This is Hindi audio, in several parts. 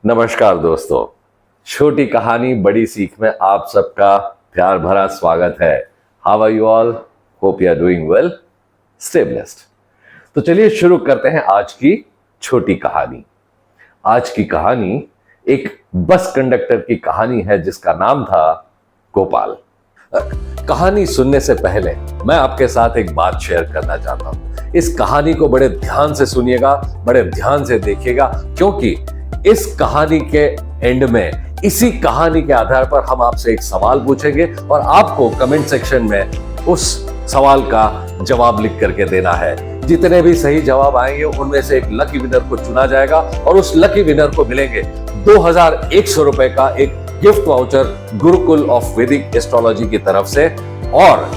नमस्कार दोस्तों, छोटी कहानी बड़ी सीख में आप सबका प्यार भरा स्वागत है। How are you all? Hope you are doing well, stay blessed. तो चलिए शुरू करते हैं आज की छोटी कहानी। आज की कहानी एक बस कंडक्टर की कहानी है जिसका नाम था गोपाल। कहानी सुनने से पहले मैं आपके साथ एक बात शेयर करना चाहता हूं। इस कहानी को बड़े ध्यान से सुनिएगा, बड़े ध्यान से देखिएगा, क्योंकि इस कहानी के एंड में इसी कहानी के आधार पर हम आपसे एक सवाल पूछेंगे और आपको कमेंट सेक्शन में उस सवाल का जवाब लिख करके देना है। जितने भी सही जवाब आएंगे उनमें से एक लकी विनर को चुना जाएगा और उस लकी विनर को मिलेंगे 2100 रुपए का एक गिफ्ट वाउचर गुरुकुल ऑफ वैदिक एस्ट्रोलॉजी की तरफ से। और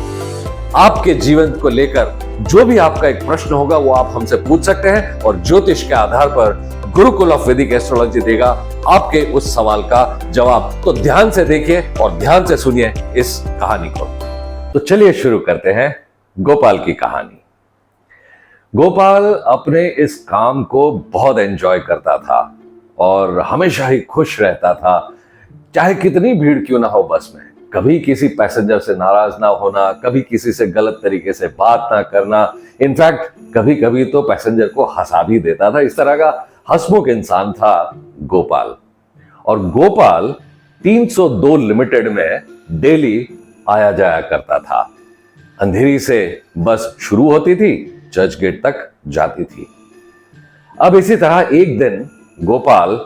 आपके जीवन को लेकर जो भी आपका एक प्रश्न होगा वो आप हमसे पूछ सकते हैं और ज्योतिष के आधार पर गुरुकुल ऑफ वैदिक एस्ट्रोलॉजी देगा आपके उस सवाल का जवाब। तो ध्यान से देखिए और ध्यान से सुनिए इस कहानी को। तो चलिए शुरू करते हैं गोपाल की कहानी। गोपाल अपने इस काम को बहुत एंजॉय करता था और हमेशा ही खुश रहता था, चाहे कितनी भीड़ क्यों ना हो बस में। कभी किसी पैसेंजर से नाराज ना होना, कभी किसी से गलत तरीके से बात ना करना, इनफैक्ट कभी कभी तो पैसेंजर को हंसा भी देता था। इस तरह का हंसमुख इंसान था गोपाल। और गोपाल 302 लिमिटेड में डेली आया जाया करता था। अंधेरी से बस शुरू होती थी, चर्च गेट तक जाती थी। अब इसी तरह एक दिन गोपाल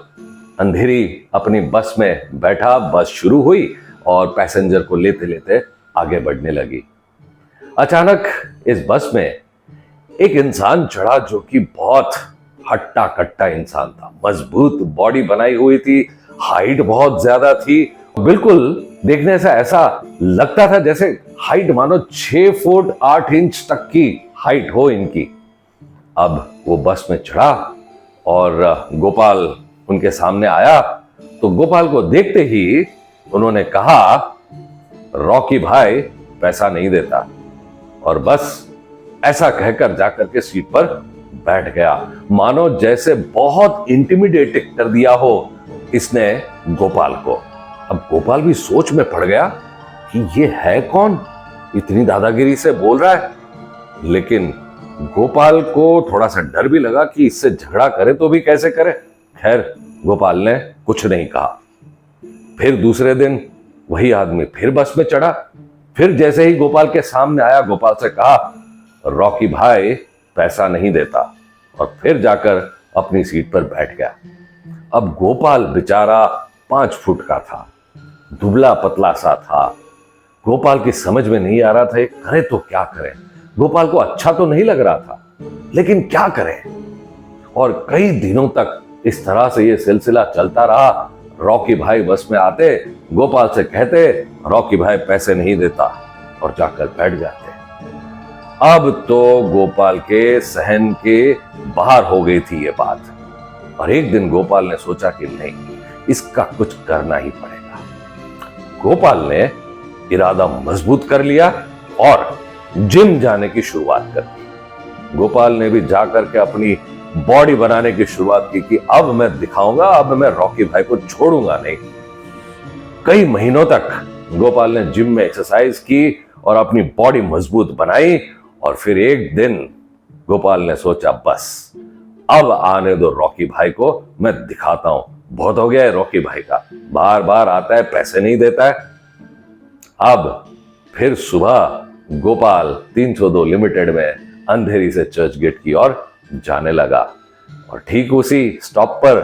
अंधेरी अपनी बस में बैठा, बस शुरू हुई और पैसेंजर को लेते लेते आगे बढ़ने लगी। अचानक इस बस में एक इंसान चढ़ा जो कि बहुत हट्टा कट्टा इंसान था। मजबूत बॉडी बनाई हुई थी, हाइट बहुत ज्यादा थी, बिल्कुल देखने से ऐसा लगता था जैसे हाइट मानो 6 फुट 8 इंच तक की हाइट हो इनकी। अब वो बस में चढ़ा और गोपाल उनके सामने आया तो गोपाल को देखते ही उन्होंने कहा, रॉकी भाई पैसा नहीं देता। और बस ऐसा कहकर जाकर के सीट पर बैठ गया, मानो जैसे बहुत इंटिमिडेट कर दिया हो इसने गोपाल को। अब गोपाल भी सोच में पड़ गया कि ये है कौन, इतनी दादागिरी से बोल रहा है। लेकिन गोपाल को थोड़ा सा डर भी लगा कि इससे झगड़ा करे तो भी कैसे करे। खैर गोपाल ने कुछ नहीं कहा। फिर दूसरे दिन वही आदमी फिर बस में चढ़ा। फिर जैसे ही गोपाल के सामने आया, गोपाल से कहा, रॉकी भाई पैसा नहीं देता, और फिर जाकर अपनी सीट पर बैठ गया। अब गोपाल बेचारा 5 फुट का था, दुबला पतला सा था। गोपाल की समझ में नहीं आ रहा था करे तो क्या करे। गोपाल को अच्छा तो नहीं लग रहा था, लेकिन क्या करे। और कई दिनों तक इस तरह से ये सिलसिला चलता रहा। रॉकी भाई बस में आते, गोपाल से कहते, रॉकी भाई पैसे नहीं देता, और जाकर बैठ जाते। अब तो गोपाल के सहन के बाहर हो गई थी ये बात। और एक दिन गोपाल ने सोचा कि नहीं, इसका कुछ करना ही पड़ेगा। गोपाल ने इरादा मजबूत कर लिया और जिम जाने की शुरुआत कर दी। गोपाल ने भी जाकर के अपनी बॉडी बनाने की शुरुआत की कि अब मैं दिखाऊंगा, अब मैं रॉकी भाई को छोड़ूंगा नहीं। कई महीनों तक गोपाल ने जिम में एक्सरसाइज की और अपनी बॉडी मजबूत बनाई। और फिर एक दिन गोपाल ने सोचा, बस अब आने दो रॉकी भाई को, मैं दिखाता हूं। बहुत हो गया है रॉकी भाई का, बार बार आता है, पैसे नहीं देता है। अब फिर सुबह गोपाल 302 लिमिटेड में अंधेरी से चर्च गेट की ओर जाने लगा। और ठीक उसी स्टॉप पर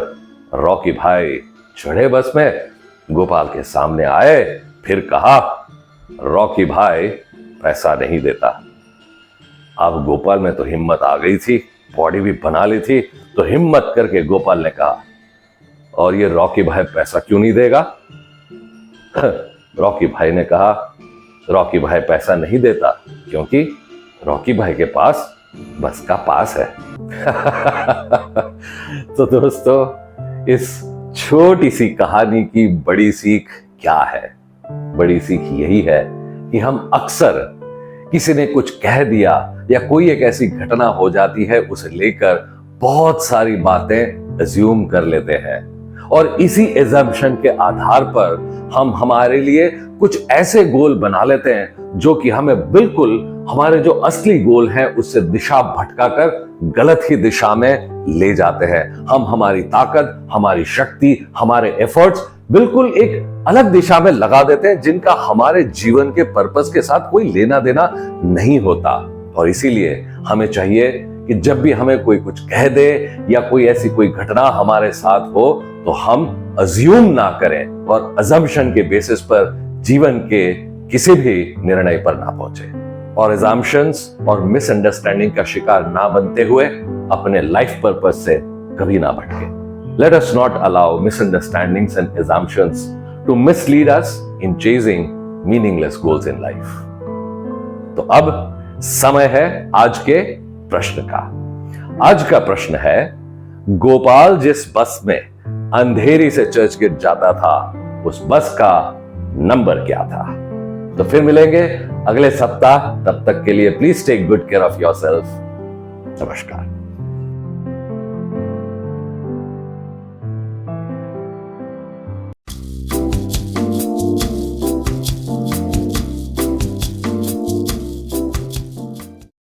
रॉकी भाई चढ़े बस में, गोपाल के सामने आए, फिर कहा, रॉकी भाई पैसा नहीं देता। अब गोपाल में तो हिम्मत आ गई थी, बॉडी भी बना ली थी, तो हिम्मत करके गोपाल ने कहा, और ये रॉकी भाई पैसा क्यों नहीं देगा? रॉकी भाई ने कहा, रॉकी भाई पैसा नहीं देता क्योंकि रॉकी भाई के पास बस का पास है। तो दोस्तों, इस छोटी सी कहानी की बड़ी सीख क्या है? बड़ी सीख यही है कि हम अक्सर किसी ने कुछ कह दिया या कोई एक ऐसी घटना हो जाती है, उसे लेकर बहुत सारी बातें अज्यूम कर लेते हैं और इसी एजम्पशन के आधार पर हम हमारे लिए कुछ ऐसे गोल बना लेते हैं जो कि हमें बिल्कुल हमारे जो असली गोल हैं उससे दिशा भटकाकर गलत ही दिशा में ले जाते हैं। हम हमारी ताकत, हमारी शक्ति, हमारे एफर्ट्स बिल्कुल एक अलग दिशा में लगा देते हैं जिनका हमारे जीवन के पर्पस के साथ कोई लेना देना नहीं होता। और इसीलिए हमें चाहिए कि जब भी हमें कोई कुछ कह दे या कोई ऐसी कोई घटना हमारे साथ हो तो हम अज्यूम ना करें और अजम्पशन के बेसिस पर जीवन के किसी भी निर्णय पर ना पहुंचे और अजम्पशंस और मिसअंडरस्टैंडिंग का शिकार ना बनते हुए अपने लाइफ पर्पस से कभी ना भटके। Let us not allow misunderstandings and assumptions to mislead us in chasing meaningless goals in life. तो अब समय है आज के प्रश्न का। आज का प्रश्न है, गोपाल जिस बस में अंधेरी से चर्च गेट जाता था उस बस का नंबर क्या था? तो फिर मिलेंगे अगले सप्ताह। तब तक के लिए please take good care of yourself. नमस्कार।